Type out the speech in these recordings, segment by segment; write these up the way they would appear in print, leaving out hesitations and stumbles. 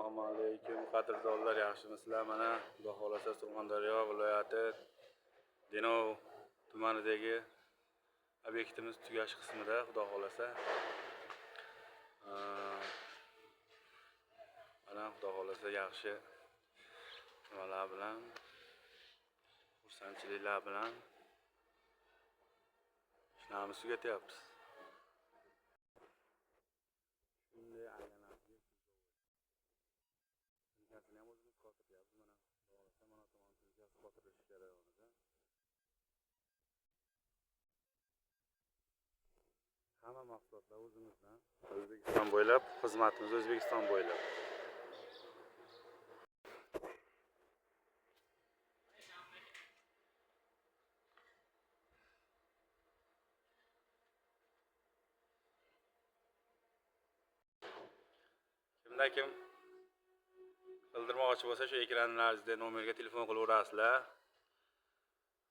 Assalomu alaykum qadrdonlar, yaxshimisizlar? Mana Xudo xolasa Surxondaryo viloyati Denov tumanidagi obyektimiz tugash qismida Xudo xolasa mana Xudo xolasa yaxshi nimalar bilan, xursandchiliklar bilan ishlarimizni tugatyapmiz. Shunday aylanasiga tugasini ham o'zimiz qotiryapmiz. Mana Xudo xolasa mana tomon tugasi qotirish jarayonida. Hamma mahsulotlar o'zimizdan, O'zbekiston bo'ylab, xizmatimiz O'zbekiston bo'ylab. Kimda kim bildirmoqchi bo'lsa, shu ekranlaringizda nomerga telefon qilaverasizlar.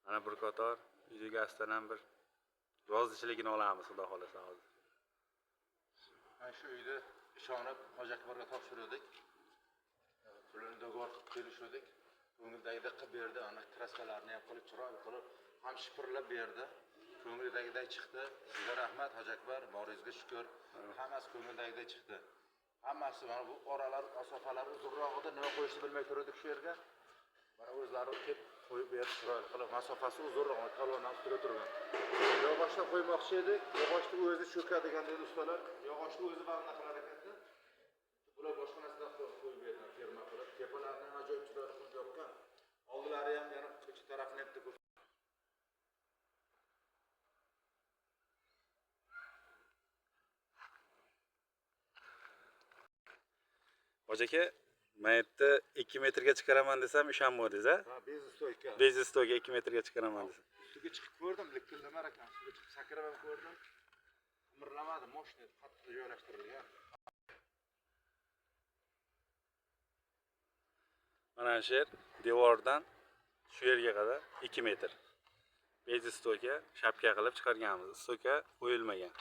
Mana bir qator videoga aslan ham bir yozuvchiligini olamiz, Xudo xolasa hozir. Shu uyda ishonib Hoji Akbarga topshirdik. Pulini do'g'or qilib kelishdik. Ko'ngildagidek qilib berdi. Ana kraskalarni ham qilib, chiroyli qilib, ham shipirlab berdi. Ko'ngildagidek chiqdi. Sizga rahmat Hoji Akbar, boringizga shukr. Hammasi ko'ngildagidek chiqdi. Hammasi mana bu oralar, masofalar uzunrog'ida nima qo'yishni bilmay turdik shu yerga. Mana o'zlari kelib qo'yib berdi, chiroyli qilib, masofasi uzunroq, talondan turib turgan. Yog'ochni qo'ymoqchi edik. Yog'ochni o'zi cho'kadigan dedi ustalar. Yog'ochni o'zi banda qilar ekanda. Bular boshqa narsadan qo'yib bergan, ferma qilib. Tepalarni ajoyib chiroyli qilib yopgan. Oldilari ham yana ich tarafini ham deb. Hoji aka, men yerda 2 metrga chiqaraman desam ishonmadingiz, a? Ha, bezstoyka. Bezstoyga 2 metrga chiqaraman desam. Ustiga chiqib ko'rdim, likillamar ekan. Ustiga chiqib sakrab ham ko'rdim. Qimirlamadi, moshina qattiq joylashtirilgan. Mana shu yer devordan shu yerga qadar 2 metr. Bezstoyka shapka qilib chiqarganmiz. Stoyka qo'yilmagan.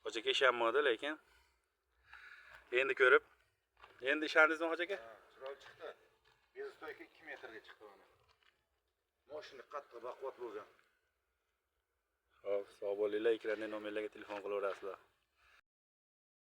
Hoji aka ishonmadi, lekin endi ko'rib, endi ishondingizmi Hoji aka? Ha, chiroyli chiqdi. Bezstoyka 2 metrga chiqdi mana. Moshina qattiq baquvvat bo'lgan. Xo'p, sog' bo'linglar, ekranda nomerlarga telefon qilaverasizlar.